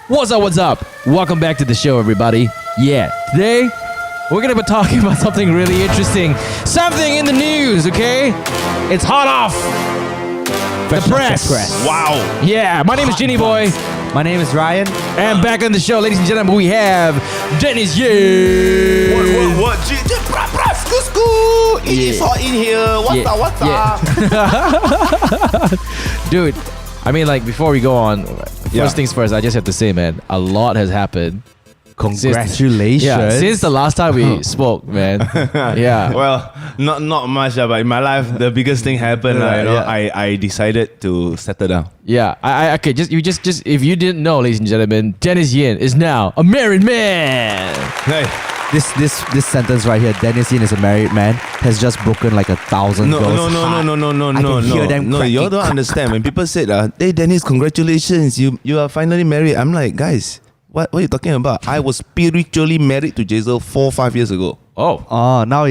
What's up, what's up? Welcome back to the show, everybody. Yeah, today we're gonna be talking about something really interesting. Something in the news, okay? It's hot off the press. Wow. Yeah, my name is Ginny Boy. My name is Ryan. And back on the show, ladies and gentlemen, we have Dennis Yin. What? It is hot in here. What's up? Dude, I mean, like, before we go on, first things first, I just have to say, man, a lot has happened. Congratulations. Since the last time we spoke, man. Yeah. Well, not much, but in my life, the biggest thing happened. I decided to settle down. Yeah. Okay. Just if you didn't know, ladies and gentlemen, Dennis Yin is now a married man. Hey. This sentence right here, Dennis Yin is a married man, has just broken like 1,000 girls' heart. No. I can hear them cracking. You don't understand. When people said, "Hey, Dennis, congratulations, you are finally married." I'm like, guys, what are you talking about? I was spiritually married to Jazel 4-5 years ago. Oh, Now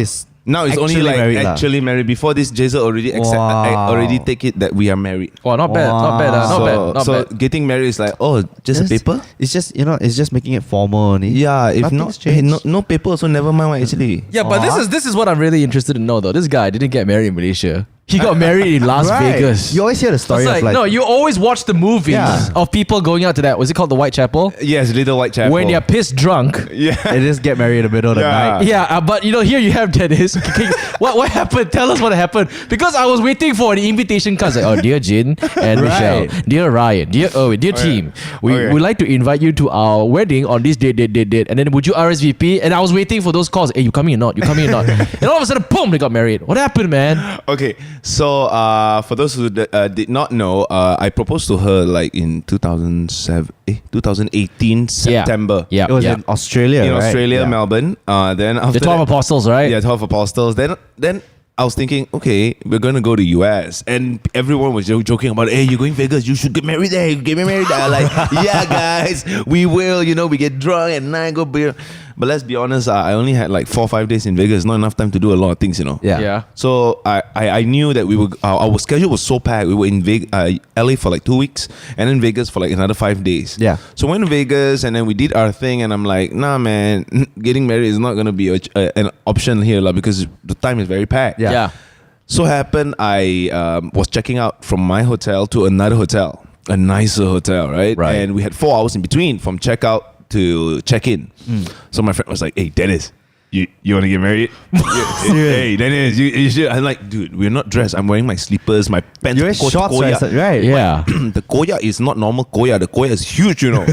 it's only like married actually married. Before this, Jazel already I already take it that we are married. wow, not bad. Not bad. So getting married is like, just a paper. It's just making it formal only. Yeah, if Nothing's not, changed. no paper, so never mind. Actually, Yeah, but this is what I'm really interested to know, though. This guy didn't get married in Malaysia. He got married in Las Vegas. You always hear the story It's of like no, you always watch the movies of people going out to that. Was it called the Whitechapel? yes, Little Whitechapel. When they're pissed drunk. yeah, they just get married in the middle of the night. Yeah, but here you have Dennis. What happened? Tell us what happened. Because I was waiting for the invitation cards. Like, oh, dear Jin and Michelle, dear Ryan, dear Owen, dear team, we would like to invite you to our wedding on this date. And then would you RSVP? And I was waiting for those calls. Hey, you coming or not? You coming or not? And all of a sudden, boom, they got married. What happened, man? Okay, so for those who did not know, I proposed to her like in 2018 September. Yeah, It was in Australia, In right? Australia, Yeah. Melbourne. Then after The 12 Apostles, right? Yeah, 12 Apostles. Then I was thinking, okay, we're gonna go to US, and everyone was joking about, hey, you're going Vegas, you should get married there. Get married there. Like, yeah, guys, we will. We get drunk and night go beer. But let's be honest, I only had like 4 or 5 days in Vegas. Not enough time to do a lot of things, Yeah. So I knew that we were our schedule was so packed. We were in LA for like 2 weeks, and in Vegas for like another 5 days. Yeah. So we went to Vegas, and then we did our thing, and I'm like, nah, man, getting married is not gonna be an option here, because the time is very packed. Yeah. So happened, I was checking out from my hotel to another hotel, a nicer hotel, right? And we had 4 hours in between from checkout to check-in. So my friend was like, hey, Dennis, you want to get married? Hey, Dennis, you should. I'm like, dude, we're not dressed. I'm wearing my slippers, my pants. You're shorts, right? Yeah. The koya is not normal koya. The koya is huge, So I'm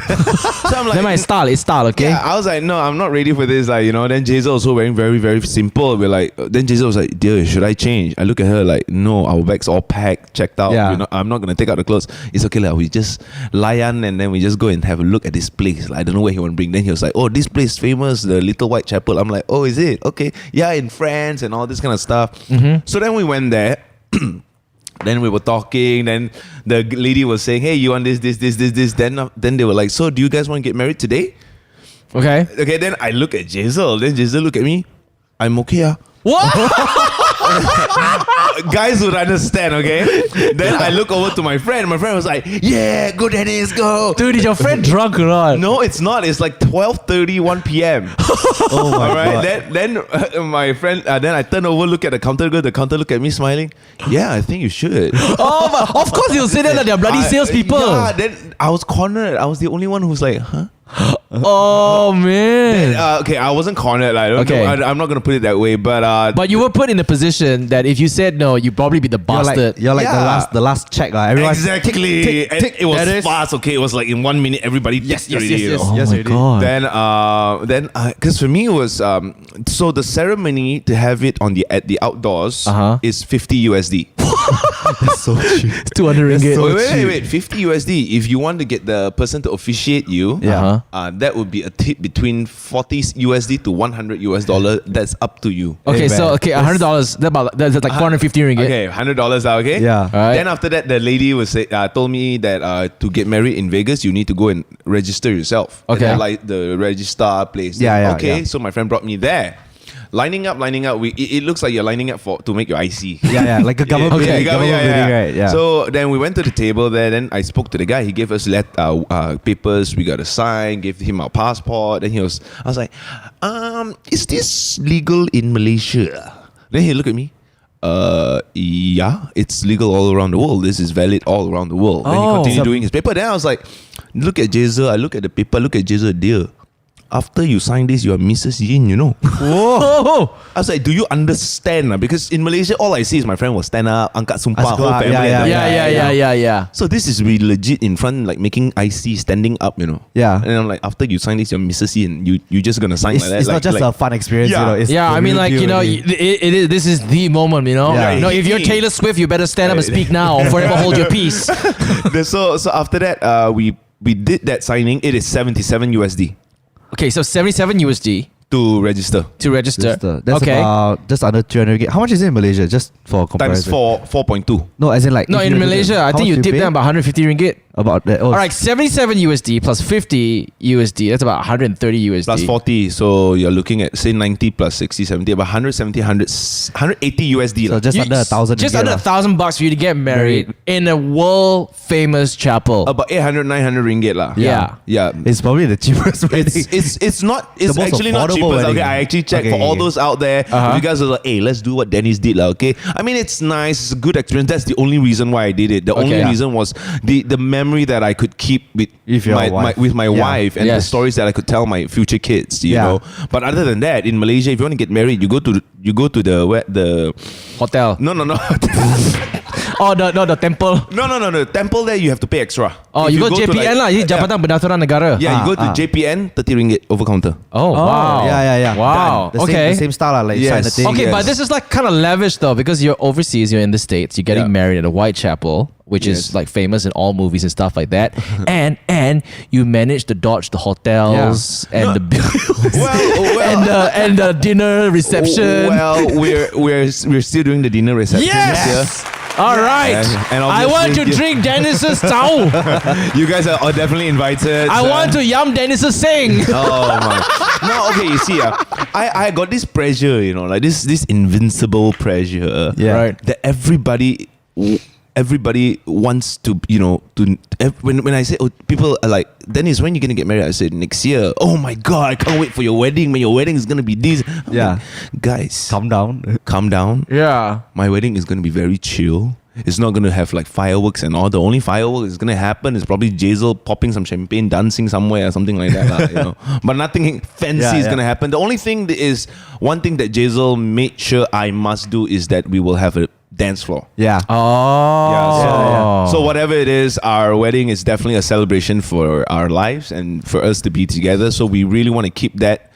like, Then my style, it's style, okay? yeah, I was like, no, I'm not ready for this. Like, then Jazel also wearing very, very simple. We're like, then Jazel was like, dear, should I change? I look at her like, no, our bags all packed, checked out. Yeah. I'm not gonna take out the clothes. It's okay, like, we just layan and then we just go and have a look at this place. Like, I don't know where he want to bring. Then he was like, oh, this place famous, the Little Whitechapel. I'm like, oh, is it? Okay, yeah, in France and all this kind of stuff. So then we went there. Then we were talking. Then the lady was saying, hey, you want this. Then they were like, so do you guys want to get married today? Okay. Okay, then I look at Jazel. Then Jazel look at me. I'm okay. What? Guys would understand, okay? Then I look over to my friend. My friend was like, yeah, go Dennis, go. Dude, is your friend drunk or not? No, it's not. It's like 12:30, 1 p.m. Oh my God. Then my friend, then I turn over, look at the counter girl. The counter look at me smiling. Yeah, I think you should. Oh, but of course you'll say that they're bloody salespeople. Yeah, then I was cornered. I was the only one who was like, huh? Oh, man. Okay, I wasn't cornered. Like, Okay. I'm not gonna put it that way, But you were put in a position that if you said no, you'd probably be the bastard. You're like Yeah. the last check. Everyone exactly. tick, And tick, it was Dennis. fast. Okay, it was like in 1 minute, everybody Yes, ticked yes, already, yes, yes. Oh Yes, my I did. God. Then because for me it was so the ceremony to have it at the outdoors is 50 USD. That's so cheap. It's 200 ringgit. so Wait, 50 USD. If you want to get the person to officiate you, Yeah. that would be a tip between 40 USD to 100 US dollar. That's up to you. Okay, Hey, so man. $100. That's like 450 ringgit. Okay, $100. Okay. Yeah. Alright. Then after that, the lady told me that to get married in Vegas, you need to go and register yourself. Okay. At the registrar place. Yeah, Okay. yeah. So my friend brought me there. lining up. It looks like you're lining up to make your IC. Yeah, like a government wedding, right? Yeah. So then we went to the table there. Then I spoke to the guy. He gave us papers. We got to sign. Gave him our passport. Then I was like, is this legal in Malaysia? Then he looked at me. Yeah, it's legal all around the world. This is valid all around the world. Then he continued doing his paper. Then I was like, look at Jazel. I look at the paper. Look at Jazel, dear. After you sign this, you are Mrs. Yin, you know. Whoa. I was like, do you understand? Because in Malaysia, all I see is my friend will stand up, angkat sumpah, whole family. Yeah. So this is really legit in front, like making IC standing up, you know. Yeah. And I'm like, after you sign this, you're Mrs. Yin. You're just gonna sign like that. It's not just a fun experience, Yeah. you know. It's I mean, like, you know, it is. This is the moment, you know. Yeah. No, if you're Taylor Swift, you better stand up and speak now, or forever hold your peace. So after that, we did that signing. It is 77 USD Okay, so 77 USD to register. That's okay. about just under 300 ringgit. How much is it in Malaysia? Just for Times comparison. 4.2. No, as in like. No, if in you- Malaysia, I how think much you tip pay? them about 150 ringgit. About that. Oh, All right, 77 USD plus 50 USD. That's about 130 USD. Plus 40. So you're looking at, say, 90 plus 60, 70, about 170, 180 USD. So just under 1,000. Just ringgit under lah. $1,000 for you to get married in a world famous chapel. About 800, 900 ringgit lah. Yeah. Yeah. It's probably the cheapest wedding. It's not. It's The most actually not affordable cheapest. wedding. Okay, I actually checked Okay, for all okay. those out there. If you guys are like, hey, let's do what Dennis did, lah. Okay. I mean, it's nice. It's a good experience. That's the only reason why I did it. The only Yeah. reason was the memory that I could keep with With your my wife. with my Yeah. wife and the Yes. stories that I could tell my future kids. You Yeah. know. But other than that, in Malaysia, if you want to get married, you go to the Hotel. no. Oh, the temple. No. The temple there, you have to pay extra. Oh, If you go JPN lah. Ini yeah. Jabatan Pendaftaran Negara. Yeah, you go to Ah. JPN, 30 ringgit over counter. Oh, wow. Yeah. Wow. The same style, lah, like you sign the Yes. thing. Okay, Yes. but this is like kind of lavish though, because you're overseas, you're in the States, you're getting Yeah. married at a Whitechapel, which is Yes. like famous in all movies and stuff like that. and you manage to dodge the hotels and the and the dinner reception. Well, we're still doing the dinner reception. Yes! All right. And I want to obviously- drink Dennis's tau. You guys are definitely invited. I want to yum Dennis's sing. Oh my! No, okay. You see, I got this pressure, you know, like this invincible pressure. Yeah. Right. That everybody wants to, you know, when I say, oh, people are like, Dennis, when you gonna get married? I said next year. Oh my god, I can't wait for your wedding. Man, your wedding is gonna be this. I'm Yeah. like, guys, Calm down. calm down. Yeah. My wedding is gonna be very chill. It's not gonna have like fireworks and all. The only firework is gonna happen is probably Jazel popping some champagne, dancing somewhere or something like that, lah, you know. But nothing fancy is Yeah. gonna happen. The only thing is one thing that Jazel made sure I must do is that we will have a dance floor. Yeah. Oh. So whatever it is, our wedding is definitely a celebration for our lives and for us to be together. So we really want to keep that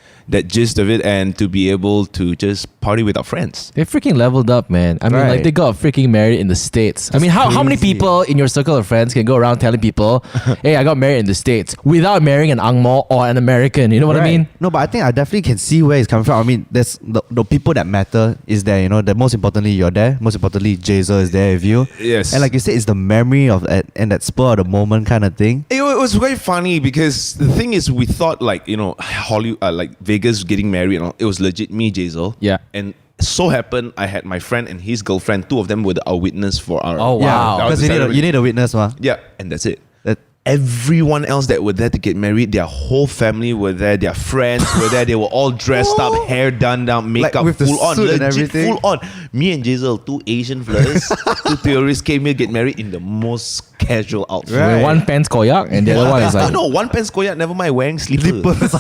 gist of it and to be able to just party with our friends. They freaking leveled up, man. I mean, like Right. they got freaking married in the States. I mean, how many crazy. people in your circle of friends can go around telling people, "Hey, I got married in the States," without marrying an Angmo or an American? You know what I Right. mean? No, but I think I definitely can see where it's coming from. I mean, there's the people that matter is there, you know, that most importantly you're there. Most importantly, Jazel is there with you. Yes. And like you said, it's the memory of that and that spur of the moment kind of thing. It was very funny because the thing is, we thought like, you know, Hollywood, like Vegas getting married and all. It was legit me, Jazel. Yeah. And so happened, I had my friend and his girlfriend. Two of them were our witness for our. Oh, wow. Yeah, because you need a witness, ma. Yeah, and that's it. That Everyone else that were there to get married, their whole family were there, their friends were there. They were all dressed up, hair done down, makeup with the full on, suit and legit everything. full on. Me and Jazel, two Asian flirts, two tourists came here get married in the most casual outfit. Right. Where one pants koyak and the other one is like, no, one pants koyak, never mind wearing slippers.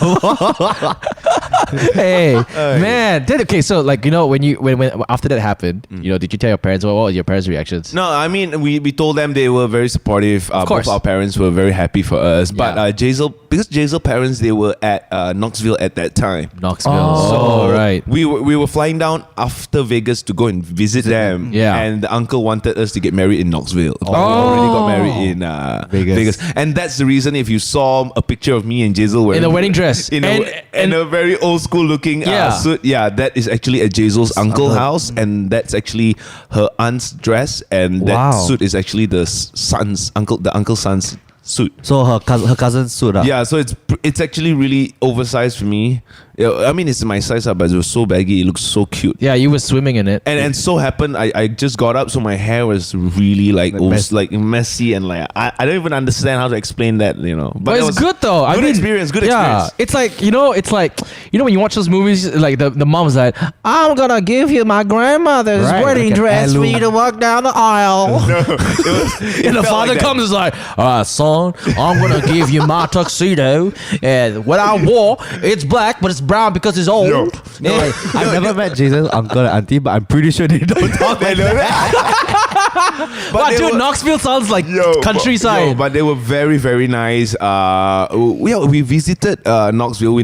hey, man. Then, okay, so like, you know, when after that happened, you know, did you tell your parents? What were your parents' reactions? No, I mean, we told them, they were very supportive. course. Both our parents were very happy for us. But Yeah. Jazel, because Jazel parents, they were at Knoxville at that time. Knoxville. Oh. So, right. We were flying down after Vegas to go and visit them. Yeah. And the uncle wanted us to get married in Knoxville. We already got married in Vegas. And that's the reason if you saw a picture of me and Jazel wearing In a wedding dress. in And- a very old school looking Yeah. suit. Yeah, that is actually at Jazel's uncle house, and that's actually her aunt's dress, and that Wow. suit is actually the uncle's son's suit. So her cousin's suit. Yeah, so it's actually really oversized for me. I mean, it's my size up, but it was so baggy. It looks so cute. Yeah, you were swimming in it. And so happened, I just got up, so my hair was really like messy and like I don't even understand how to explain that, you know. But it's good though. Good experience. It's like when you watch those movies, like the mom's like, I'm gonna give you my grandmother's wedding dress for you to walk down the aisle. And the father comes and is like, all right, son, I'm gonna give you my tuxedo, and what I wore, it's black, but it's brown because it's old. I've never met Jesus' uncle and auntie, but I'm pretty sure they don't talk like that. But dude, Knoxville sounds like countryside. But they were very, very nice. We visited Knoxville.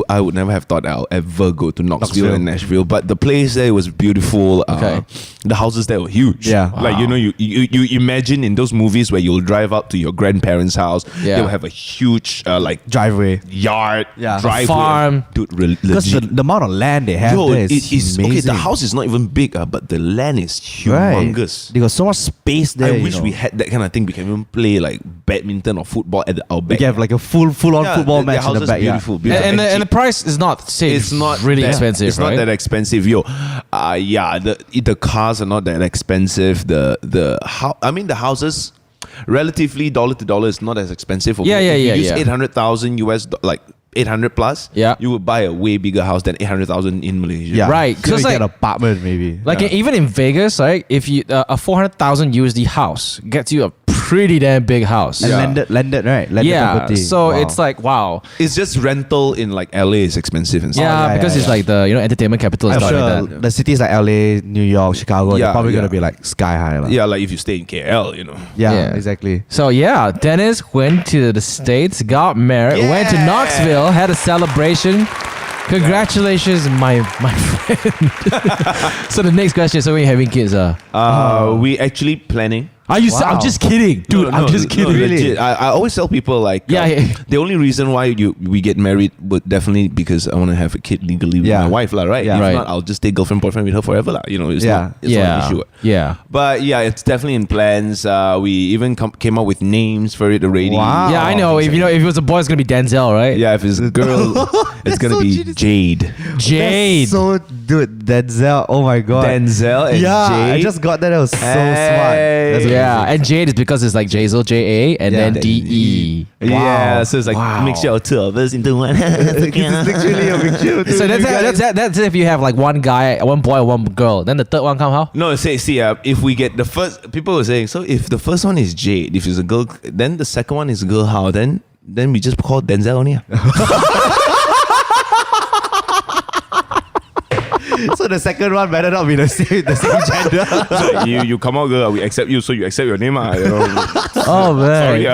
I would never have thought I'll ever go to Knoxville and Nashville, but the place there was beautiful. The houses there were huge. Yeah, like you imagine in those movies where you'll drive up to your grandparents' house, they'll have a huge driveway, yard, driveway, farm. Dude, because the amount of land they have there is amazing. Okay, the house is not even big, but the land is humongous. They got so much space there. I wish we had that kind of thing. We can even play like badminton or football at our back. We can have like a full on football match in the backyard. Beautiful. And the price is not safe. It's not really that, expensive. It's right? not that expensive, the cars are not that expensive. The houses, relatively dollar to dollar, is not as expensive. If you use 800,000 US, like 800 plus, you would buy a way bigger house than 800,000 in Malaysia. Yeah. Right. Because like, get an apartment maybe. Like even in Vegas, right? If you a 400,000 USD house gets you a pretty damn big house. And landed, right? Landed property. So it's like, wow. It's just rental in like LA is expensive and stuff. Because it's like the entertainment capital and I'm stuff sure like that. the cities like LA, New York, Chicago, they're probably gonna be like sky high. Like if you stay in KL, Yeah, exactly. So Dennis went to the States, got married, went to Knoxville, had a celebration. Congratulations, my friend. So the next question, so when you're having kids, we actually planning. Are you? I'm just kidding, dude. I'm just kidding. Really? Legit. I always tell people like, the only reason why we get married would definitely because I want to have a kid legally with my wife, right? Yeah. If not, I'll just stay girlfriend boyfriend with her forever, It's not an issue. Yeah. But it's definitely in plans. We even came up with names for it already. Wow. Yeah, I know. If it was a boy, it's gonna be Denzel, right? Yeah. If it's a girl, it's gonna be Jade. Jade. That's so dude, Denzel. Oh my god. Denzel and Jade. I just got that. It was so smart. Yeah, and Jade is because it's like Jazel, J-A, and then D-E. Yeah, so it's like mixture of two of us into one. It's literally a mixture. So that's if you have like one guy, one boy, one girl. Then the third one come how? No, see, if we get the first, people were saying, so if the first one is Jade, if it's a girl, then the second one is girl, how? Then we just call Denzel only. So the second one better not be the same gender. So you come out girl, we accept you, so you accept your name. Oh man. Sorry,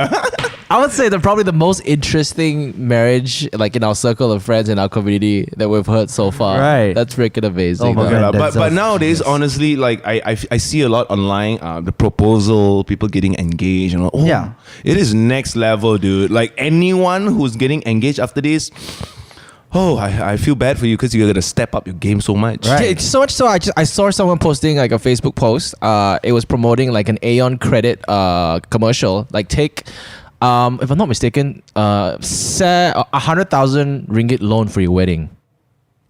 I would say that probably the most interesting marriage, like in our circle of friends in our community, that we've heard so far. Right. That's freaking amazing. Oh my God. But nowadays, honestly, like I see a lot online, the proposal, people getting engaged, it is next level, dude. Like anyone who's getting engaged after this. Oh, I feel bad for you because you're gonna step up your game so much. Right. So much so, I saw someone posting like a Facebook post. It was promoting like an Aeon credit commercial. Like take, if I'm not mistaken, 100,000 ringgit loan for your wedding.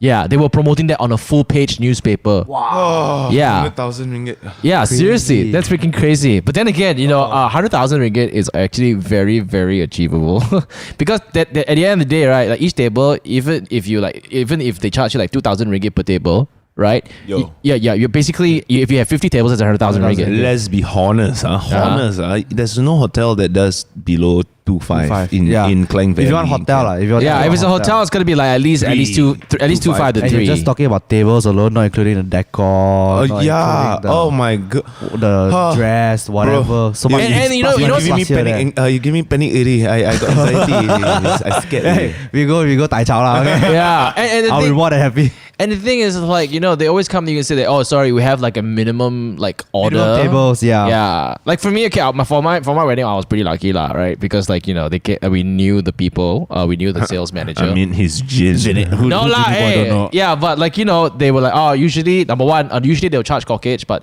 Yeah, they were promoting that on a full page newspaper. Wow. Yeah. 100,000 ringgit. Yeah, Crazy. Seriously, that's freaking crazy. But then again, 100,000 ringgit is actually very, very achievable because at the end of the day, right? Like each table, even if they charge you like 2,000 ringgit per table, right? You're basically, if you have 50 tables, it's 100,000 ringgit. Let's be honest, there's no hotel that does below 2.5 in Klang Valley. If you want hotel, if it's a hotel, it's gonna be like at least 2.5 to 3. And you're just talking about tables alone, not including the decor. Oh my god. The dress, whatever. Bro. So much. And you give me panic. You give me panic already. I got anxiety. I scared. Hey, we go Tai Chao lah. Okay? Yeah, and I'll be more than happy. And the thing is, like, they always come to you and say that, oh, sorry, we have like a minimum like order. Minimum tables, yeah. Yeah. Like for me, okay, for my wedding, I was pretty lucky lah, right? Because like, we knew the people, we knew the sales manager. I mean, his jizz. No lah, hey. Yeah, but like, they were like, oh, usually, number one, usually they'll charge corkage, but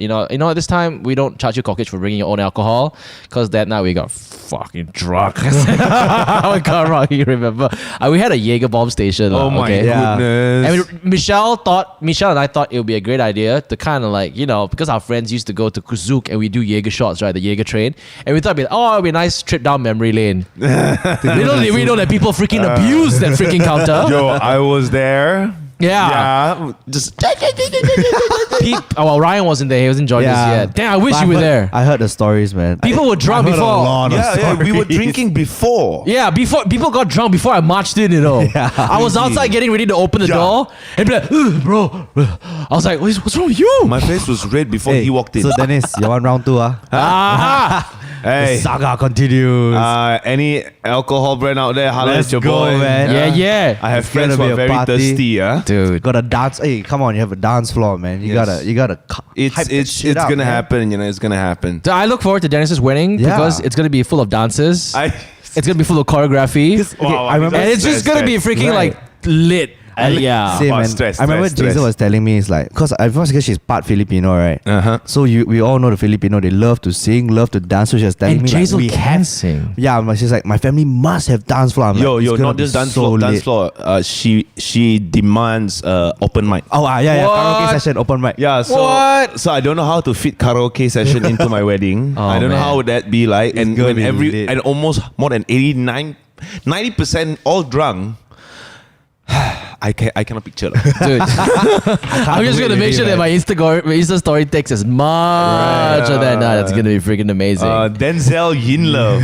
this time we don't charge you corkage for bringing your own alcohol, because that night we got fucking drunk. I can't really remember. We had a Jaeger bomb station. Oh my goodness. And Michelle and I thought it would be a great idea to kind of like, because our friends used to go to Zouk and we do Jaeger shots, right? The Jaeger train. And we thought, it'd be a nice trip down memory lane. We know that people freaking abuse that freaking counter. Yo, I was there. Yeah. Just Ryan wasn't there. He wasn't joining us yet. Damn, I wish you were there. I heard the stories, man. People were drunk before. we were drinking before. Yeah, before people got drunk before I marched in, I was outside getting ready to open the door and be like, bro. I was like, what's wrong with you? My face was red before he walked in. So Dennis, you want round 2? Hey, the saga continues. Any alcohol brand out there, holla Let's at your go, boy. man. Yeah. I have It's friends who gonna are be a very party. thirsty, Dude. Got a dance. Hey, come on, you have a dance floor, man. You Yes. gotta. It's gonna happen, it's gonna happen. So I look forward to Dennis's wedding because it's gonna be full of dances. It's gonna be full of choreography. Wow, I remember, And it's just gonna be freaking Right. like lit. Yeah. Same, Wow, man. stress, I remember stress. Jason was telling me, it's like, because she's part Filipino, right? So we all know the Filipino, they love to sing, love to dance. So she was telling And me, Jason like, can sing. yeah, but she's like, my family must have dance floor. I'm like, Yo, it's gonna not be just dance so floor. Dance lit. floor. She demands open mic. Oh, yeah, What? karaoke session, open mic. Yeah, so What? so I don't know how to fit karaoke session into my wedding. Oh, I don't know man. how would that be like. It's And gonna when be lit. and almost more than 90% all drunk. I cannot picture that. Dude. I'm just gonna make sure that my Insta story takes as much of that night. It's gonna be freaking amazing. Denzel Yin love.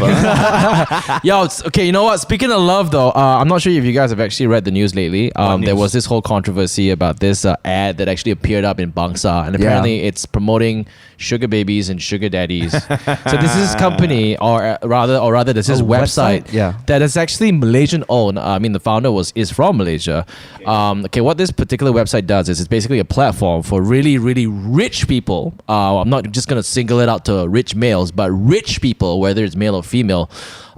Yo, okay, you know what? Speaking of love, though, I'm not sure if you guys have actually read the news lately. There news? was this whole controversy about this ad that actually appeared up in Bangsa, and apparently it's promoting sugar babies and sugar daddies. So this is company, or rather, this is website, that is actually Malaysian owned. I mean, the founder is from Malaysia. Okay, what this particular website does is it's basically a platform for really, really rich people. I'm not just gonna single it out to rich males, but rich people, whether it's male or female,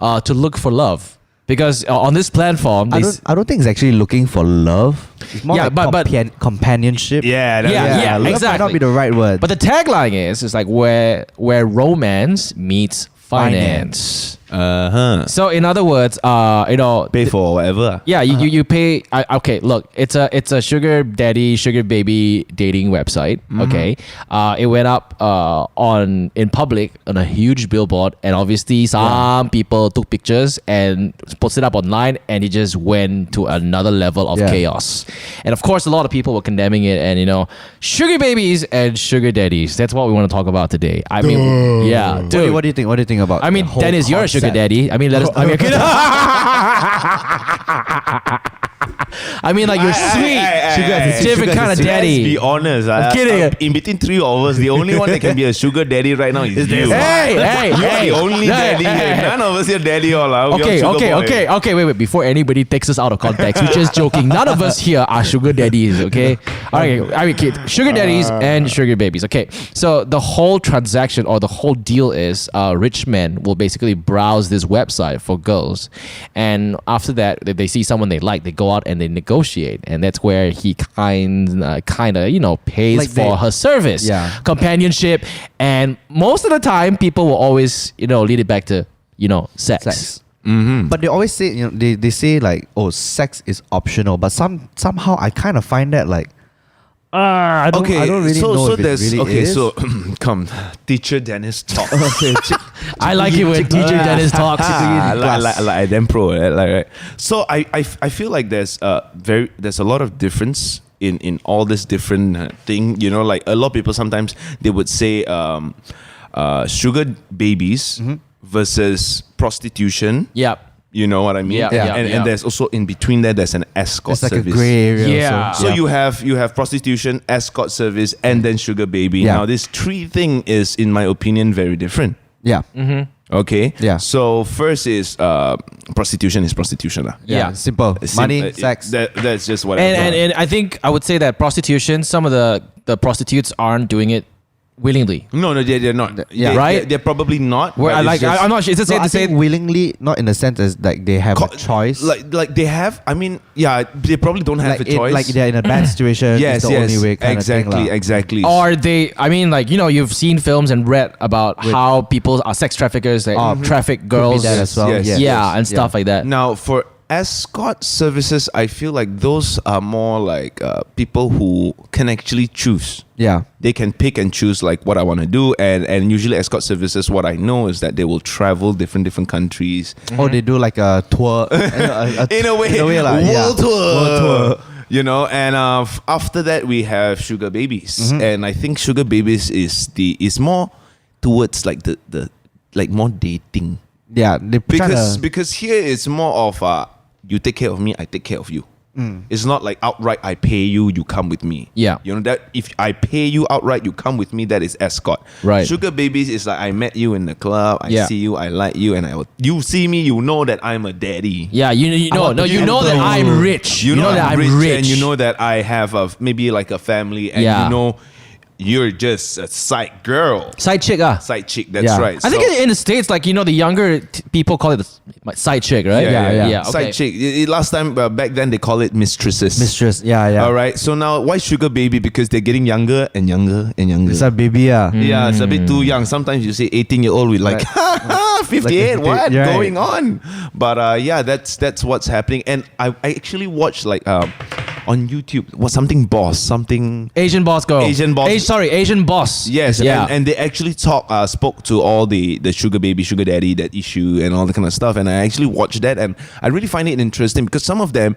to look for love. Because on this platform, I don't think it's actually looking for love. It's more like companionship. Yeah, Yeah, love might exactly. not be the right word. But the tagline is like where romance meets finance. So in other words, Pay for whatever. yeah, you pay. Okay, look, it's a sugar daddy, sugar baby dating website. Okay, it went up in public on a huge billboard, and obviously some people took pictures and posted up online, and it just went to another level of chaos. And of course, a lot of people were condemning it, and sugar babies and sugar daddies. That's what we want to talk about today. I mean, yeah, dude. What do you think? What do you think about? I mean, the whole Dennis, you're a sugar concept? daddy. I mean, let us. I mean, like, you're sweet. Different kind of daddy. Let's be honest. I'm kidding. In between three of us, the only one that can be a sugar daddy right now is you. Hey, You're the only daddy here. None of us here daddy all out. Okay. Wait. Before anybody takes us out of context, we're just joking. None of us here are sugar daddies, okay? All right, I mean, kid, sugar daddies and sugar babies. Okay, so the whole transaction or the whole deal is rich men will basically browse this website for girls, and after that, if they see someone they like, they go out and they negotiate, and that's where he kind of pays Like for her service, companionship, and most of the time, people will always lead it back to sex. But they always say, they say like, oh, sex is optional. But somehow I kind of find that like, I don't really know if it really is. So come, teacher Dennis talk. I like it when teacher Dennis talks. like them pro, right? So I feel like there's a lot of difference in all this different thing. Like a lot of people sometimes they would say sugar babies versus prostitution. Yep. You know what I mean? And there's also in between there's an escort It's like service. a grey area. Yeah. Also. So you have prostitution, escort service, and then sugar baby. Yeah. Now this three thing is, in my opinion, very different. Yeah. Okay. Yeah. So first is prostitution is prostitution. Yeah. Simple. Money, sex. That's just what. And I think I would say that prostitution, some of the prostitutes aren't doing it willingly. No, they're not. Yeah. Right? They're probably not. Where I'm not sure. Is it safe I to say? think willingly, not in the sense as like they have a choice. Like they have. I mean, yeah, they probably don't have like a choice. like they're in a bad situation. Yes, it's the only way. Kind exactly, of thing, exactly. Or they, I mean, like, you know, you've seen films and read about how people are sex traffickers, like traffic girls, that as well. Yes, yeah, and stuff like that. Now, for escort services, I feel like those are more like people who can actually choose. Yeah. They can pick and choose like what I want to do, and usually escort services, what I know is that they will travel different countries. Oh, they do like a tour. In a way, like, world tour. World tour. You know, and after that we have sugar babies, and I think sugar babies is more towards like the like more dating. Yeah, they Because here it's more of you take care of me, I take care of you. It's not like outright I pay you, you come with me. Yeah. You know that if I pay you outright, you come with me, that is escort. Right. Sugar babies is like I met you in the club, I see you, I like you, and you see me, you know that I'm a daddy. Yeah, you know that I'm rich. You know that I'm rich, and you rich. know that I have maybe like a family, and you know you're just a side girl. Side chick, Side chick, that's right. I think in the States, like, you know, the younger people call it side chick, right? Yeah. Okay. Side chick. Last time, back then, they call it mistresses. Mistress. Yeah. All right. So now, why sugar baby? Because they're getting younger and younger and younger. It's a baby, Yeah, it's a bit too young. Sometimes you say 18-year-old with like, 58, what going on? But yeah, that's what's happening. And I actually watched like on YouTube, something Asian boss girl. Asian boss. Asian boss. Yes, Yeah. and they actually spoke to all the sugar baby, sugar daddy, that issue and all that kind of stuff. And I actually watched that, and I really find it interesting because some of them,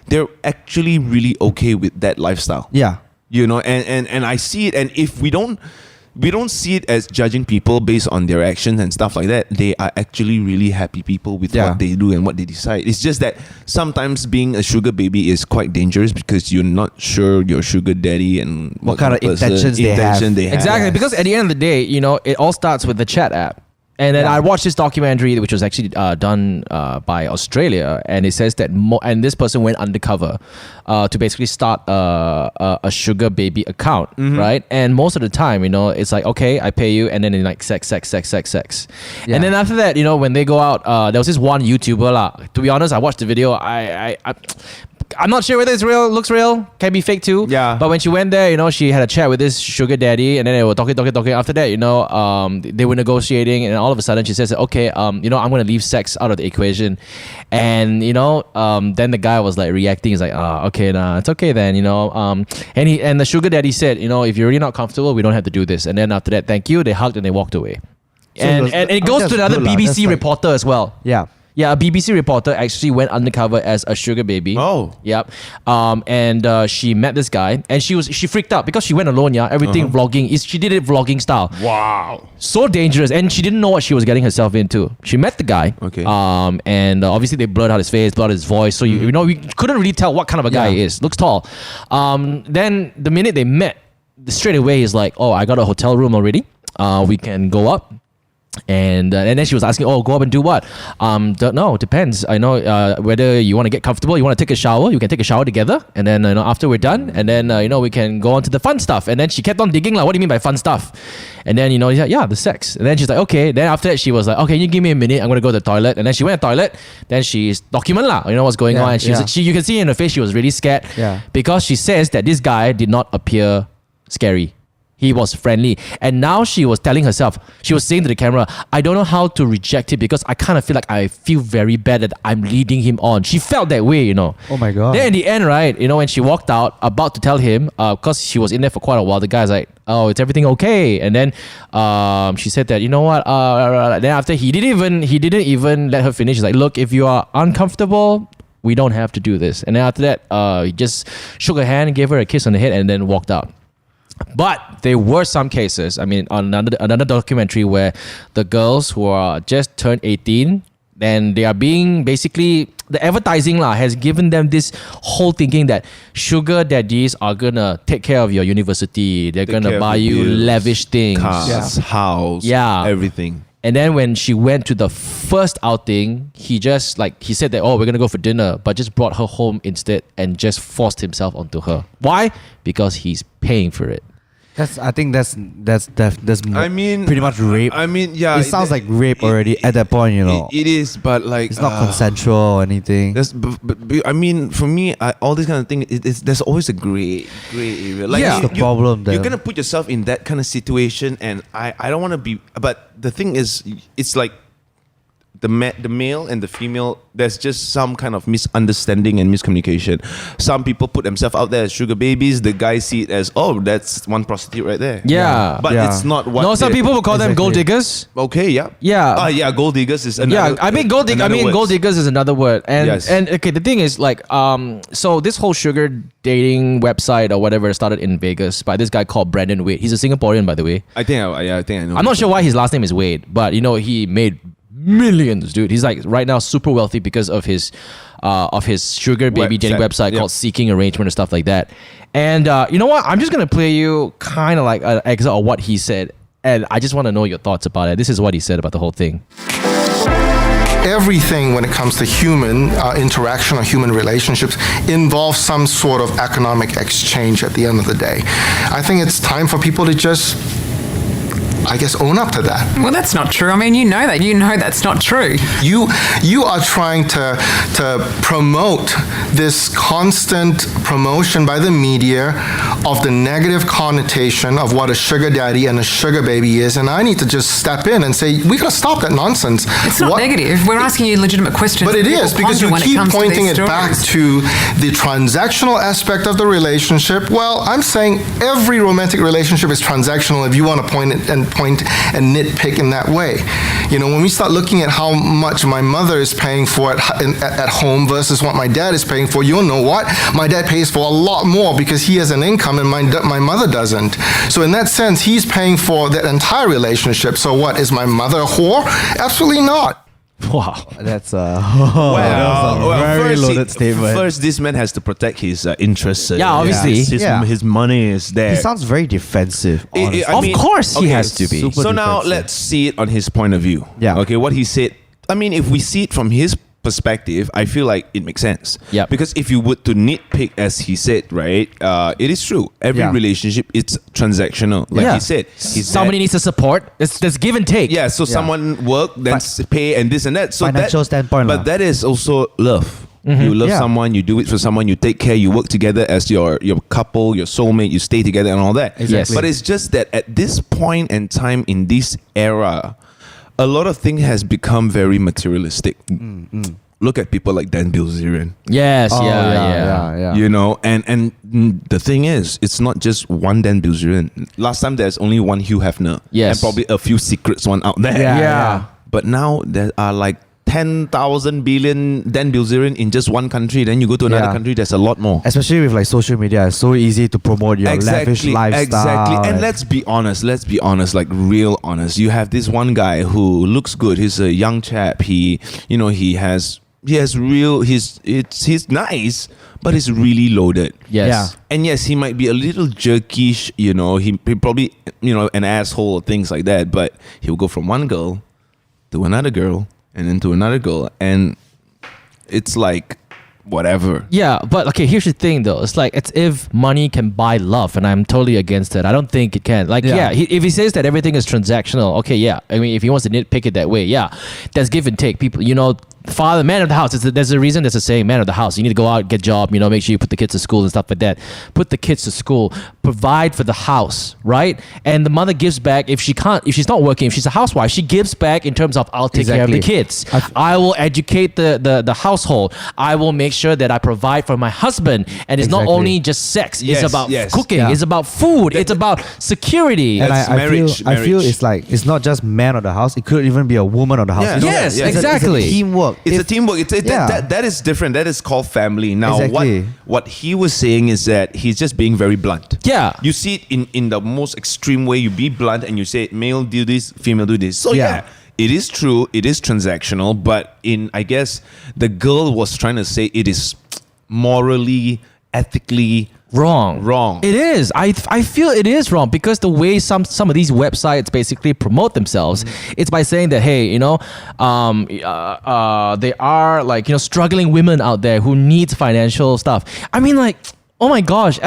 they're actually really okay with that lifestyle. Yeah. You know, and I see it, and if we don't see it as judging people based on their actions and stuff like that. They are actually really happy people with what they do and what they decide. It's just that sometimes being a sugar baby is quite dangerous because you're not sure your sugar daddy and what kind of intentions they have. Exactly, because at the end of the day, you know, it all starts with the chat app. And then I watched this documentary, which was actually done by Australia, and it says that and this person went undercover to basically start a sugar baby account, right? And most of the time, you know, it's like, okay, I pay you, and then like sex. Yeah. And then after that, you know, when they go out, there was this one YouTuber lah. To be honest, I watched the video. I'm not sure whether it's real, looks real, can be fake too. Yeah. But when she went there, you know, she had a chat with this sugar daddy, and then they were talking. After that, you know, they were negotiating, and all of a sudden she says, okay, you know, I'm going to leave sex out of the equation. And, you know, then the guy was like reacting. He's like, okay, nah, it's okay then, you know. And the sugar daddy said, you know, if you're really not comfortable, we don't have to do this. And then after that, thank you. They hugged and they walked away. So and it goes to another BBC reporter as well. Yeah. Yeah, a BBC reporter actually went undercover as a sugar baby. Oh. Yep. And she met this guy, and she freaked out because she went alone, everything vlogging. She did it vlogging style. Wow. So dangerous, and she didn't know what she was getting herself into. She met the guy. Okay. And obviously they blurred out his face, blurred his voice, so you know, we couldn't really tell what kind of a guy he is. Looks tall. Then the minute they met, straight away he's like, oh, I got a hotel room already. We can go up. And then she was asking, oh, go up and do what? Don't know, depends. I know whether you want to get comfortable, you want to take a shower, you can take a shower together, and then, you know, after we're done, and then, you know, we can go on to the fun stuff. And then she kept on digging, like, what do you mean by fun stuff? And then, you know, he's like, yeah, the sex. And then she's like, okay. Then after that, she was like, okay, you give me a minute, I'm going to go to the toilet. And then she went to the toilet, then she's document lah, you know what's going on. And you can see in her face, she was really scared because she says that this guy did not appear scary. He was friendly. And now she was telling herself, she was saying to the camera, I don't know how to reject it because I kind of feel like I feel very bad that I'm leading him on. She felt that way, you know. Oh my God. Then in the end, right, you know, when she walked out, about to tell him, because she was in there for quite a while, the guy's like, oh, it's everything okay? And then she said that, you know what, then after he didn't even let her finish. He's like, look, if you are uncomfortable, we don't have to do this. And then after that, he just shook her hand, gave her a kiss on the head, and then walked out. But there were some cases, I mean, on another documentary where the girls who are just turned 18, then they are being basically, the advertising has given them this whole thinking that sugar daddies are gonna take care of your university. They're gonna buy you lavish things. Cars, house, everything. And then when she went to the first outing, he said that, we're going to go for dinner, but just brought her home instead and just forced himself onto her. Why? Because he's paying for it. I think that's pretty much rape. I mean, yeah, it sounds like rape already at that point, It is, but like it's not consensual or anything. But I mean, for me, all this kind of thing, there's always a gray area. Like, that's the problem. You're gonna put yourself in that kind of situation, and I don't want to be. But the thing is, it's like the male and the female, there's just some kind of misunderstanding and miscommunication. Some people put themselves out there as sugar babies. The guys see it as, that's one prostitute right there. Yeah. But it's not what... No, some people will call them gold diggers. Okay, yeah. Yeah. Yeah, gold diggers is another... Yeah, I mean gold diggers is another word. And Yes. and okay, the thing is like so this whole sugar dating website or whatever started in Vegas by this guy called Brandon Wade. He's a Singaporean, by the way. I think I know. I'm not sure why his last name is Wade, but he made millions, dude. He's like right now super wealthy because of his sugar baby dating website called Seeking Arrangement or stuff like that. And you know what? I'm just gonna play you kind of like an example of what he said, and I just want to know your thoughts about it. This is what he said about the whole thing. Everything when it comes to human interaction or human relationships involves some sort of economic exchange at the end of the day. I think it's time for people to just, I guess, own up to that. Well, that's not true. I mean, you know that. You know that's not true. You are trying to promote this constant promotion by the media of the negative connotation of what a sugar daddy and a sugar baby is, and I need to just step in and say, we gotta stop that nonsense. It's not negative. We're asking you legitimate questions. But it is, because you keep pointing it back to the transactional aspect of the relationship. Well, I'm saying every romantic relationship is transactional if you want to point and nitpick in that way. When we start looking at how much my mother is paying for at home versus what my dad is paying for, you'll know what? My dad pays for a lot more because he has an income and my mother doesn't. So in that sense, he's paying for that entire relationship. So what, is my mother a whore? Absolutely not. Wow, that's a very loaded statement. First, this man has to protect his interests. Yeah, obviously. His money is there. He sounds very defensive. Of course he has to be. So now let's see it on his point of view. Yeah. Okay, what he said. I mean, if we see it from his perspective, I feel like it makes sense. Yeah. Because if you were to nitpick, as he said, right, it is true. Every relationship, it's transactional. Like he said, somebody needs to support. There's give and take. Yeah. So someone work, then pay, and this and that. So financial standpoint. But that is also love. Mm-hmm. You love someone, you do it for someone, you take care, you work together as your couple, your soulmate, you stay together and all that. Exactly. But it's just that at this point in time, in this era, a lot of things has become very materialistic. Look at people like Dan Bilzerian. Yes, yeah. And the thing is, it's not just one Dan Bilzerian. Last time there's only one Hugh Hefner. Yes. And probably a few secrets one out there. Yeah. But now there are like 10,000 billion Dan Bilzerian in just one country. Then you go to another country, there's a lot more. Especially with like social media, it's so easy to promote your lavish lifestyle. Exactly. And let's be honest, like real honest. You have this one guy who looks good. He's a young chap. He's nice, but he's really loaded. Yes. Yeah. And yes, he might be a little jerkish, he probably, an asshole or things like that, but he'll go from one girl to another girl and then to another girl, and it's like whatever. Yeah, but okay, here's the thing though. It's like, it's if money can buy love, and I'm totally against it. I don't think it can. Like, if he says that everything is transactional, okay, yeah. I mean, if he wants to nitpick it that way, yeah. There's give and take. People, father, man of the house. There's a reason there's a saying, man of the house. You need to go out, get a job, make sure you put the kids to school and stuff like that. Put the kids to school, provide for the house, right? And the mother gives back if she's not working, if she's a housewife, she gives back in terms of, I'll take care of the kids. I will educate the household. I will make sure that I provide for my husband. And it's not only just sex. It's about cooking. Yeah. It's about food. It's about security. And I feel it's like, it's not just man of the house. It could even be a woman of the house. Yeah. Yes, exactly. It's a teamwork. It's a teamwork. That is different. That is called family. Now, what he was saying is that he's just being very blunt. Yeah. You see it in the most extreme way. You be blunt and you say, male do this, female do this. So yeah, it is true. It is transactional. But I guess the girl was trying to say it is morally, ethically Wrong. It is. I feel it is wrong because the way some of these websites basically promote themselves, it's by saying that, hey, there are like, struggling women out there who need financial stuff. I mean, like, oh my gosh,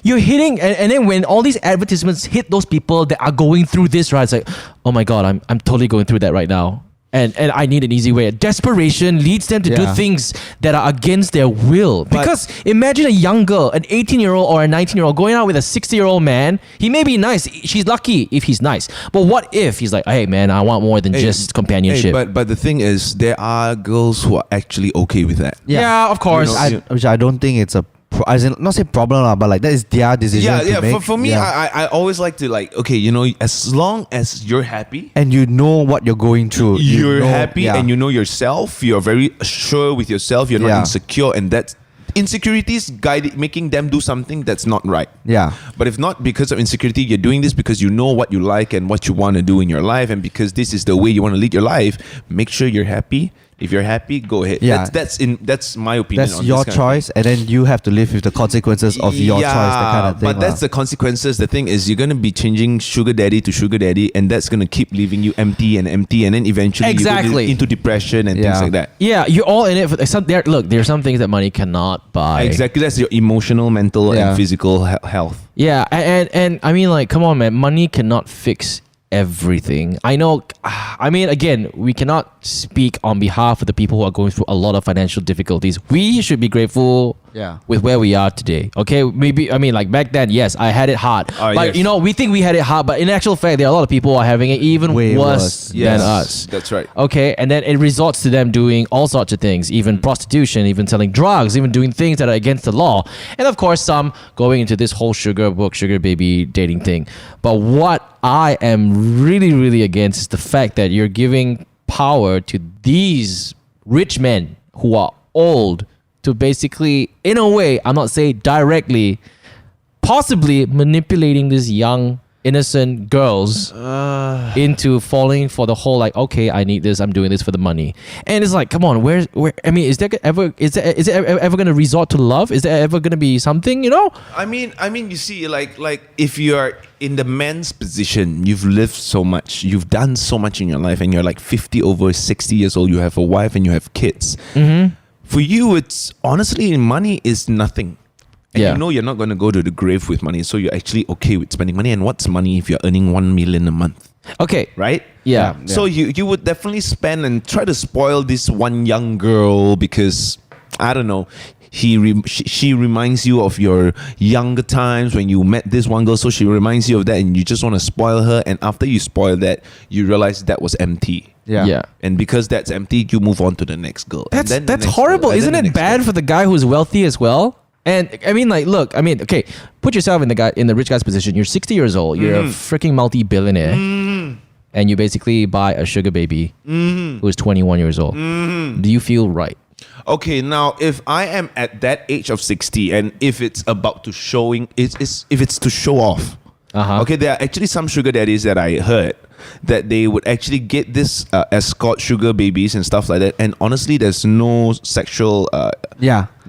you're hitting, and then when all these advertisements hit those people that are going through this, right? It's like, oh my God, I'm totally going through that right now. And I need an easy way. Desperation leads them to do things that are against their will. Because imagine a young girl, an 18-year-old or a 19-year-old going out with a 60-year-old man. He may be nice. She's lucky if he's nice. But what if he's like, hey man, I want more than just companionship. But the thing is, there are girls who are actually okay with that. Yeah, of course. Which I don't think it's a as in, not say problem, but like that is their decision. Yeah. To make. For me, I always like to like, okay, as long as you're happy and you know what you're going through, you're happy and you know yourself, you're very sure with yourself, you're not insecure, and that's insecurities making them do something that's not right. Yeah. But if not because of insecurity, you're doing this because you know what you like and what you want to do in your life, and because this is the way you want to lead your life, make sure you're happy. If you're happy, go ahead. Yeah. That's my opinion. That's your choice, and then you have to live with the consequences of your choice, that kind of thing. But that's the consequences. The thing is, you're going to be changing sugar daddy to sugar daddy, and that's going to keep leaving you empty, and then eventually you go into depression and things like that. Yeah, you're all in it for there are some things that money cannot buy. Exactly. That's your emotional, mental, and physical health. Yeah, and I mean, like, come on, man, money cannot fix everything. I know. I mean, again, we cannot speak on behalf of the people who are going through a lot of financial difficulties. We should be grateful with where we are today. Okay, maybe, I mean, like back then, yes, I had it hard. We think we had it hard, but in actual fact, there are a lot of people who are having it even worse than us. That's right. Okay, and then it resorts to them doing all sorts of things, even prostitution, even selling drugs, even doing things that are against the law. And of course, some going into this whole sugar baby dating thing. But what I am really, really against is the fact that you're giving power to these rich men who are old to basically, in a way, I'm not saying directly, possibly manipulating these young, innocent girls into falling for the whole, like, okay, I need this, I'm doing this for the money. And it's like, come on, where I mean, is it ever going to resort to love? Is there ever going to be something, I mean, you see, like if you're in the man's position, you've lived so much, you've done so much in your life, and you're like 50 over 60 years old, you have a wife and you have kids. For you, it's honestly, money is nothing. And you know you're not going to go to the grave with money, so you're actually okay with spending money. And what's money if you're earning 1 million a month? Okay. Right? Yeah. So you would definitely spend and try to spoil this one young girl because, I don't know, she reminds you of your younger times when you met this one girl. So she reminds you of that, and you just want to spoil her. And after you spoil that, you realize that was empty. Yeah. And because that's empty, you move on to the next girl. That's horrible. Isn't it bad for the guy who's wealthy as well? And I mean, like, look, okay, put yourself in the rich guy's position. You're 60 years old. You're a freaking multi-billionaire. And you basically buy a sugar baby who is 21 years old. Do you feel right? Okay, now if I am at that age of 60 and if it's about to if it's to show off. Okay, there are actually some sugar daddies that I heard that they would actually get this escort sugar babies and stuff like that. And honestly, there's no sexual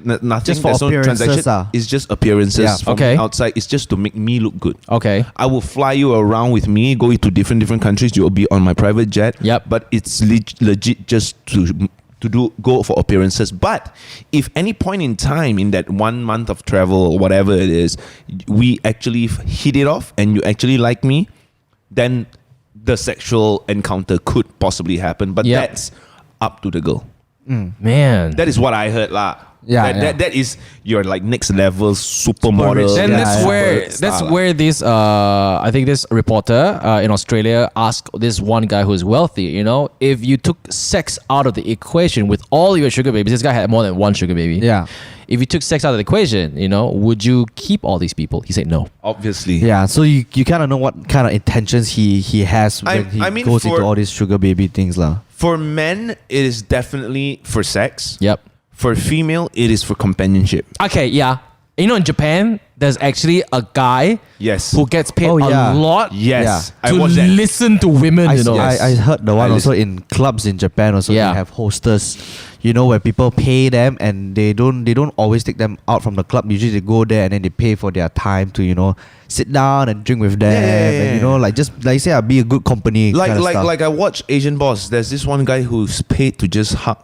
nothing. Just for there's no appearances. transaction. It's just appearances from outside. It's just to make me look good. Okay. I will fly you around with me, go to different countries. You'll be on my private jet. Yep. But it's legit just to go for appearances. But if any point in time in that 1 month of travel or whatever it is, we actually hit it off and you actually like me, then the sexual encounter could possibly happen. But that's up to the girl. Man. That is what I heard lah. That is your like next level supermodel. Then that's where this I think this reporter in Australia asked this one guy who's wealthy, if you took sex out of the equation with all your sugar babies, this guy had more than one sugar baby. Yeah. If you took sex out of the equation, would you keep all these people? He said no. Obviously. Yeah, so you kind of know what kind of intentions he has when he goes into all these sugar baby things lah. For men, it is definitely for sex. Yep. For female, it is for companionship. Okay, yeah. In Japan, there's actually a guy Yes. who gets paid Oh, yeah. a lot Yes. I to watched that. listen to women, I, you know. I heard the one I also in clubs in Japan also Yeah. they have hostess, where people pay them and they don't always take them out from the club. Usually they go there and then they pay for their time to sit down and drink with them and like just like say be a good company Like I watch Asian Boss. There's this one guy who's paid to just hug.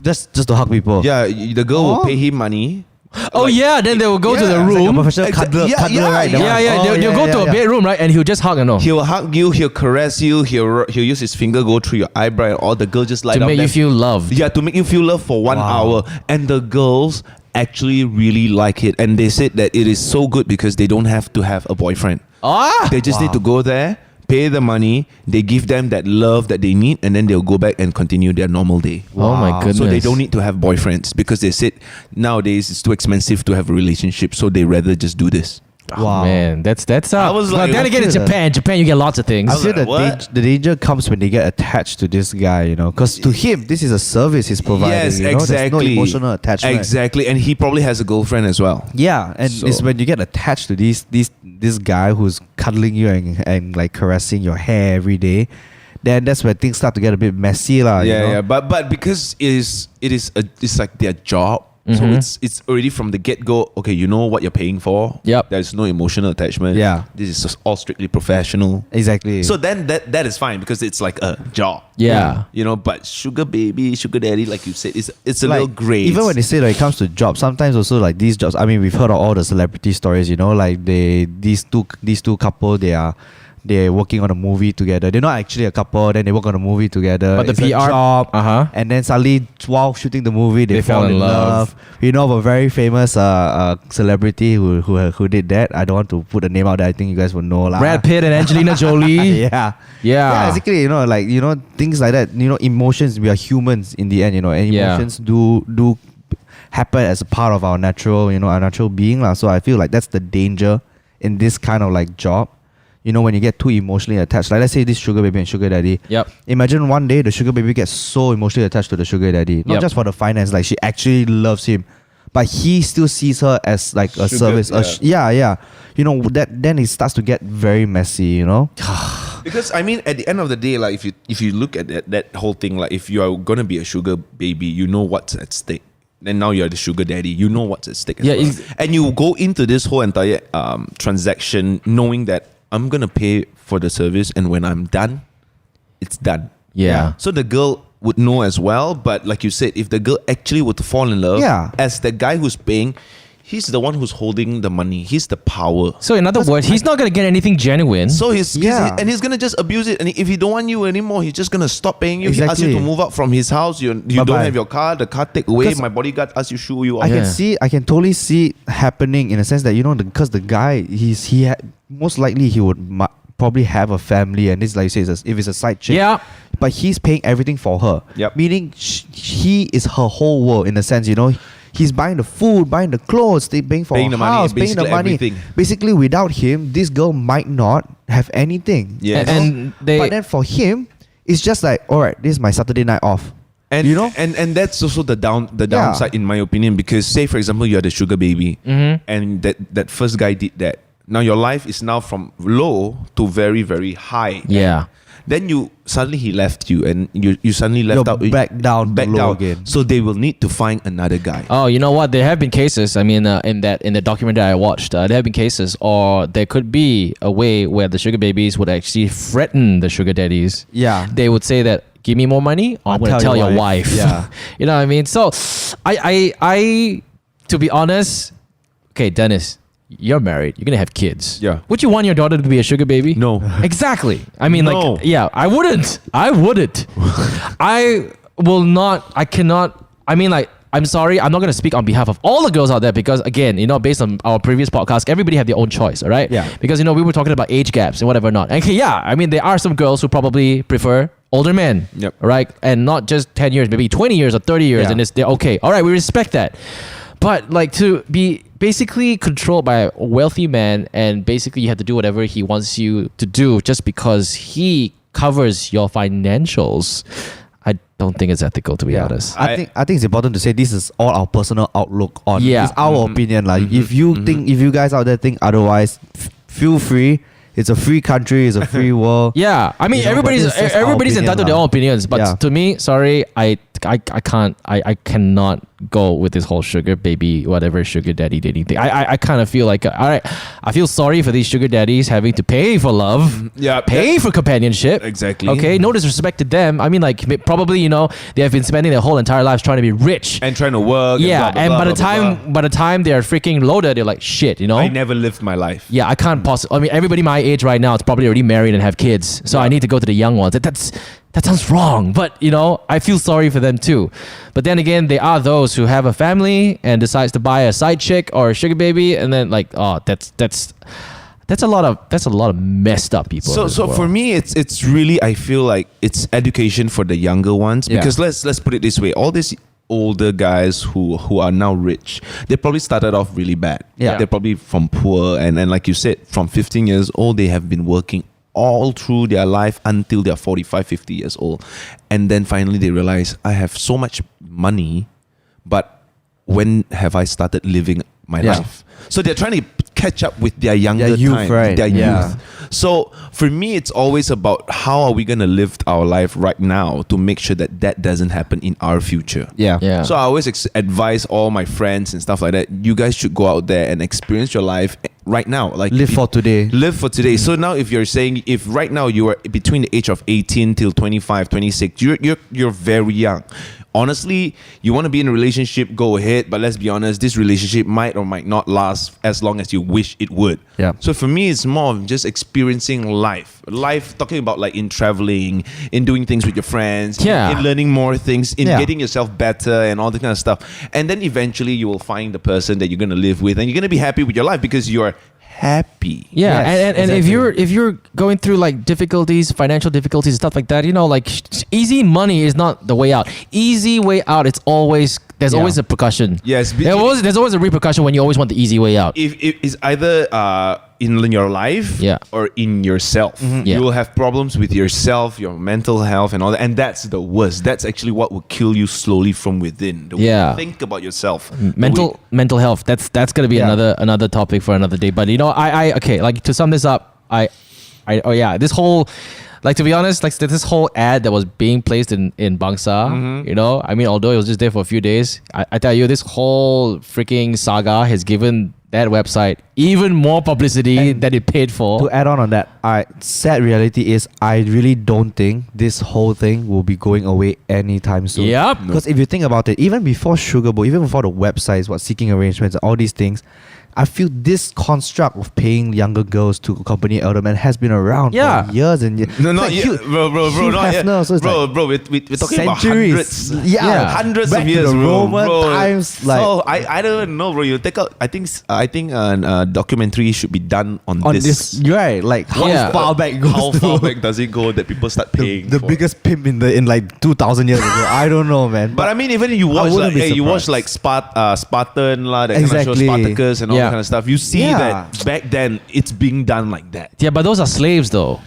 just to hug people. Yeah, the girl will pay him money. Oh yeah, then they will go to the It's like a room. professional cuddler, right? That Yeah, one. they'll go to a bedroom, right? And he'll just hug and all. He'll hug you. He'll caress you. He'll use his finger go through your eyebrow, and all the girls just lie To down make there. you feel loved. Yeah, to make you feel love for 1 hour. And the girls actually really like it. And they said that it is so good because they don't have to have a boyfriend. They just need to go there, pay the money, they give them that love that they need, and then they'll go back and continue their normal day. Oh my goodness. So they don't need to have boyfriends because they said nowadays it's too expensive to have a relationship, so they rather just do this. Oh, man, that's I was well, like- then again, in I feel Japan, you get lots of things. I feel like, what? the danger comes when they get attached to this guy, because to him this is a service he's providing. Yes, There's no exactly. emotional attachment. Exactly, and he probably has a girlfriend as well. Yeah, and So- it's when you get attached to this guy who's cuddling you and like caressing your hair every day, then that's when things start to get a bit messy, lah. Yeah, but because it's like their job. So it's already from the get go. Okay, you know what you're paying for. Yep. There's no emotional attachment. Yeah. This is just all strictly professional. Exactly. So then that is fine because it's like a job. Yeah. But sugar baby, sugar daddy, like you said, it's a little gray. Even when they say that it comes to jobs, sometimes also like these jobs. I mean, we've heard of all the celebrity stories. Like these two couple, they're working on a movie together. They're not actually a couple. Then they work on a movie together. But the It's a PR job, and then suddenly while shooting the movie, they fall in love. We know of a very famous celebrity who did that. I don't want to put the name out there. I think you guys will know lah. Brad Pitt and Angelina Jolie. Yeah, exactly. Things like that. Emotions. We are humans in the end. And emotions do happen as a part of our natural, our natural being lah. So I feel like that's the danger in this kind of like job. When you get too emotionally attached. Like let's say this sugar baby and sugar daddy. Yep. Imagine one day the sugar baby gets so emotionally attached to the sugar daddy. Not Yep. just for the finance, like she actually loves him. But he still sees her as like a Sugar, service. yeah. Then it starts to get very messy, Because I mean, at the end of the day, like if you look at that whole thing, like if you are gonna be a sugar baby, you know what's at stake. Then now you're the sugar daddy, you know what's at stake. As well. And you go into this whole entire transaction knowing that I'm gonna pay for the service, and when I'm done, it's done. Yeah. So the girl would know as well, but like you said, if the girl actually were to fall in love, as the guy who's paying, he's the one who's holding the money. He's the power. So in other words, he's not going to get anything genuine. So he's gonna just abuse it. And if he don't want you anymore, he's just gonna stop paying you. He asks you to move out from his house. You don't have your car. The car take away. My bodyguard asks you shoe you. I can totally see it happening in a sense that because the guy most likely he would probably have a family, and this, like you say, if it's a side chick. Yeah. But he's paying everything for her. Yep. Meaning he is her whole world in a sense. He's buying the food, buying the clothes, paying for Paying her the money, house, paying the basically money. everything. Basically, without him, this girl might not have anything. Yes. And But then for him, it's just like, all right, this is my Saturday night off. And and that's also the downside in my opinion, because say for example you're the sugar baby, and that first guy did that. Now your life is now from low to very, very high. Yeah. Then suddenly he left you, and you suddenly left out back down to low again. So they will need to find another guy. Oh, you know what? There have been cases. I mean, in the documentary I watched, there have been cases, or there could be a way where the sugar babies would actually threaten the sugar daddies. Yeah. They would say that, give me more money, or I'm going to tell your wife. Yeah. You know what I mean? So, I to be honest, okay, Dennis, you're married. You're going to have kids. Yeah. Would you want your daughter to be a sugar baby? No. Exactly. I mean, No. like, yeah, I wouldn't. I will not. I cannot. I mean, like, I'm sorry. I'm not going to speak on behalf of all the girls out there because, again, based on our previous podcast, everybody have their own choice, all right? Yeah. Because, we were talking about age gaps and whatever not. And okay, yeah, I mean, there are some girls who probably prefer older men, Yep. right? And not just 10 years, maybe 20 years or 30 years, Yeah. and they're okay. All right, we respect that. But, like, to be basically controlled by a wealthy man, and basically you have to do whatever he wants you to do just because he covers your financials. I don't think it's ethical, to be honest. I think it's important to say this is all our personal outlook on. Yeah. It's our opinion. Like if you guys out there think otherwise, feel free. It's a free country. It's a free world. Yeah, I mean, You know, but this is just our everybody's opinion entitled to their lah. own opinions, but Yeah. to me, sorry, I cannot go with this whole sugar baby, whatever sugar daddy dating thing. I kind of feel like, all right, I feel sorry for these sugar daddies having to pay for love, pay for companionship. Exactly. Okay, no disrespect to them. I mean, like probably they have been spending their whole entire lives trying to be rich. and trying to work. Yeah, blah, and blah, by blah, the blah, time blah. by the time they're freaking loaded, they're like shit. I never lived my life. Yeah, I can't possibly. I mean, everybody my age right now is probably already married and have kids. So I need to go to the young ones. That sounds wrong, but I feel sorry for them too. But then again, there are those who have a family and decides to buy a side chick or a sugar baby, and then like, oh, that's a lot of messed up people. in this So world. for me, it's really, I feel like it's education for the younger ones, Yeah. because let's put it this way: all these older guys who are now rich, they probably started off really bad. Yeah. They're probably from poor, and like you said, from 15 years old, they have been working all through their life until they're 45, 50 years old. And then finally they realize, I have so much money, but when have I started living my Yeah. life? So they're trying to catch up with their younger Their youth, time, right? their Yeah. youth. So for me, it's always about how are we going to live our life right now to make sure that that doesn't happen in our future. Yeah. So I always advise all my friends and stuff like that. You guys should go out there and experience your life right now. Like Live for today. Live for today. So now, if you're saying, if right now you are between the age of 18 till 25, 26, you're very young. Honestly, you want to be in a relationship, go ahead. But let's be honest, this relationship might or might not last as long as you wish it would. Yeah. So for me, it's more of just experiencing life. Life, talking about like in traveling, in doing things with your friends, Yeah. in learning more things, in Yeah. getting yourself better and all that kind of stuff. And then eventually you will find the person that you're going to live with, and you're going to be happy with your life because you're happy. Yeah, Yes, and exactly. if you're going through like difficulties, financial difficulties, stuff like that, like easy money is not the way out. Easy way out, there's always a repercussion. Yes, there's always a repercussion when you always want the easy way out. If it's either in your life Yeah. or in yourself, Yeah. you will have problems with yourself, your mental health, and all that. And that's the worst. That's actually what will kill you slowly from within. The way Yeah. you think about yourself. Mental health. That's gonna be Yeah. another topic for another day. But I okay, like to sum this up, this whole, like, to be honest, like this whole ad that was being placed in Bangsa, I mean, although it was just there for a few days, I tell you, this whole freaking saga has given that website even more publicity And than it paid for. To add on that, sad reality is I really don't think this whole thing will be going away anytime soon. Yep. Because if you think about it, even before Sugar Bowl, even before the websites, seeking arrangements, all these things, I feel this construct of paying younger girls to accompany elder men has been around Yeah. for years and years. No, It's not like yet, Hugh- bro, Hugh not yet. Hefner, so it's like Bro, we're talking about centuries. hundreds. Yeah. Hundreds Back of to years, the bro. Roman times, like- so I don't know, bro. You take out. I think a documentary should be done on on this. this, right? Like how Yeah. far back goes How to far back does it go that people start paying? the for? biggest pimp in like 2,000 years ago? I don't know, man. But I mean, even if you watch wouldn't like, be you watch surprised. like Spartan lah, that kind of show, Exactly. Spartacus and all Yeah. that kind of stuff. You see Yeah. that back then it's being done like that. Yeah, but those are slaves though.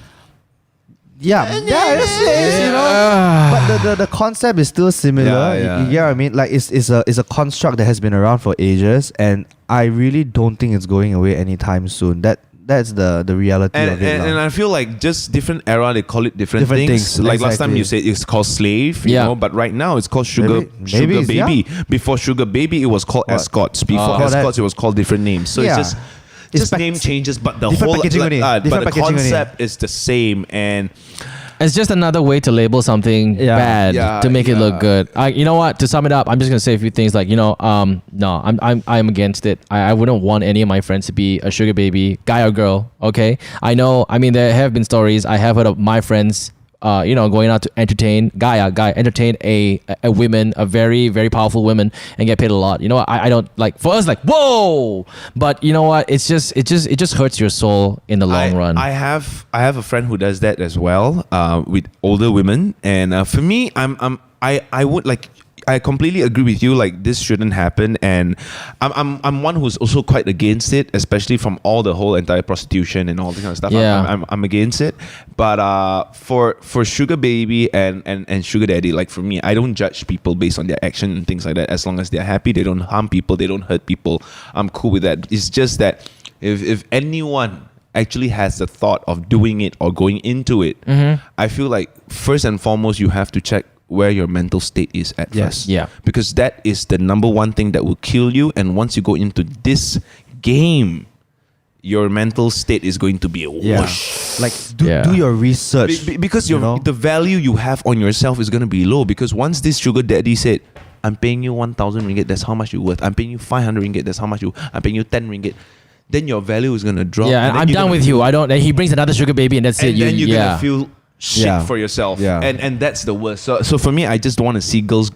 it's slaves, But the concept is still similar. Yeah. You get what I mean? Like it's a construct that has been around for ages, and I really don't think it's going away anytime soon. That's the reality And, of it. and lah. I feel like just different era, they call it different things. things, Like last time exactly. you said it's called slave, you Yeah. know, but right now it's called sugar Maybe it's- baby. Before sugar baby, it was called What? escorts. Before Oh, that- escorts, it was called different names. So Yeah. it's It's just pack- name changes, but the different whole packaging only. but Different the packaging only. concept is the same. And It's just another way to label something Yeah. bad Yeah, to make it look yeah. good. You know what? To sum it up, I'm just gonna say a few things. Like, no, I'm against it. I wouldn't want any of my friends to be a sugar baby, guy or girl. Okay, I know. I mean, there have been stories. I have heard of my friends, going out to entertain entertain a women, a very, very powerful woman, and get paid a lot. You know what? I don't like, for us, like, whoa, but you know what? It just hurts your soul in the long run. I have a friend who does that as well with older women, and for me, I would like. I completely agree with you. Like, this shouldn't happen, and I'm one who's also quite against it, especially from all the whole entire prostitution and all this kind of stuff. Yeah. I'm against it. But for sugar baby and sugar daddy, like for me, I don't judge people based on their action and things like that. As long as they're happy, they don't harm people, they don't hurt people, I'm cool with that. It's just that if anyone actually has the thought of doing it or going into it, I feel like first and foremost you have to check where your mental state is at first. Yeah. Because that is the number one thing that will kill you. And once you go into this game, your mental state is going to be a whoosh. Like do your research. Because you know? the value you have on yourself is going to be low. Because once this sugar daddy said, I'm paying you 1,000 ringgit, that's how much you're worth. I'm paying you 500 ringgit, that's how much I'm paying you 10 ringgit. Then your value is going to drop. Yeah, and I'm done with you. I don't. He brings another sugar baby, and that's it. And then you're going to feel shit for yourself. Yeah. And that's the worst. So for me, I just don't want to see girls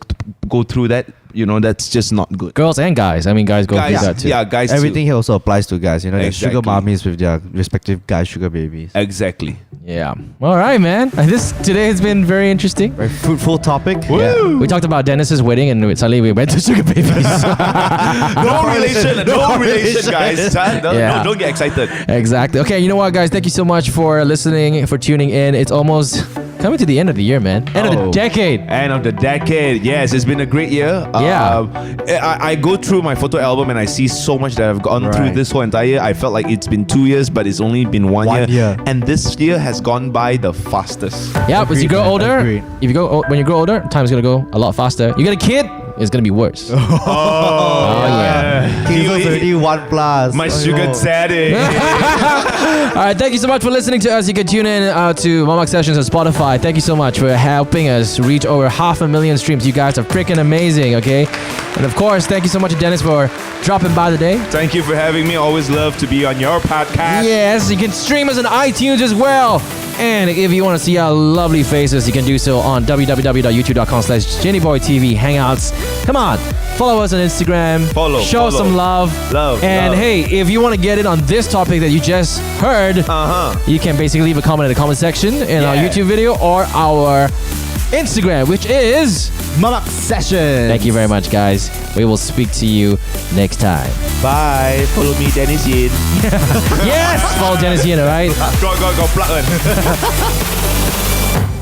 go through that. You know, that's just not good. Girls and guys. I mean, guys go through that too. Yeah, guys Everything too. here also applies to guys. You know, there's sugar Exactly. mommies with their respective guy sugar babies. Exactly. Yeah. All right, man. Today has been very interesting. Very fruitful topic. Yeah. We talked about Dennis's wedding, and suddenly we went to sugar babies. No relation, guys. Yeah. Don't get excited. Exactly. Okay, you know what, guys? Thank you so much for listening, for tuning in. It's almost coming to the end of the year, man. End of the decade. End of the decade. Yes, it's been a great year. Yeah. I go through my photo album and I see so much that I've gone through Right. this whole entire year. I felt like it's been 2 years, but it's only been 1 year. 1 year. And this year has gone by the fastest. Yeah, as you grow man. older, Agreed. when you grow older, time's gonna go a lot faster. You get a kid, it's gonna be worse. Oh, yeah. He's already 1+. My sugar daddy. All right, thank you so much for listening to us. You can tune in to Mamak Sessions on Spotify. Thank you so much for helping us reach over 500,000 streams. You guys are freaking amazing, okay? And of course, thank you so much to Dennis for dropping by today. Thank you for having me. Always love to be on your podcast. Yes, you can stream us on iTunes as well. And if you want to see our lovely faces, you can do so on www.youtube.com/JennyBoyTV Hangouts. Come on, follow us on Instagram. Show us some love. And hey, if you want to get in on this topic that you just heard, you can basically leave a comment in the comment section in our YouTube video or our Instagram, which is Mamak Session. Thank you very much, guys. We will speak to you next time. Bye. Follow me, Dennis Yin. Yes! Follow Dennis Yin, all right? Go, plug one.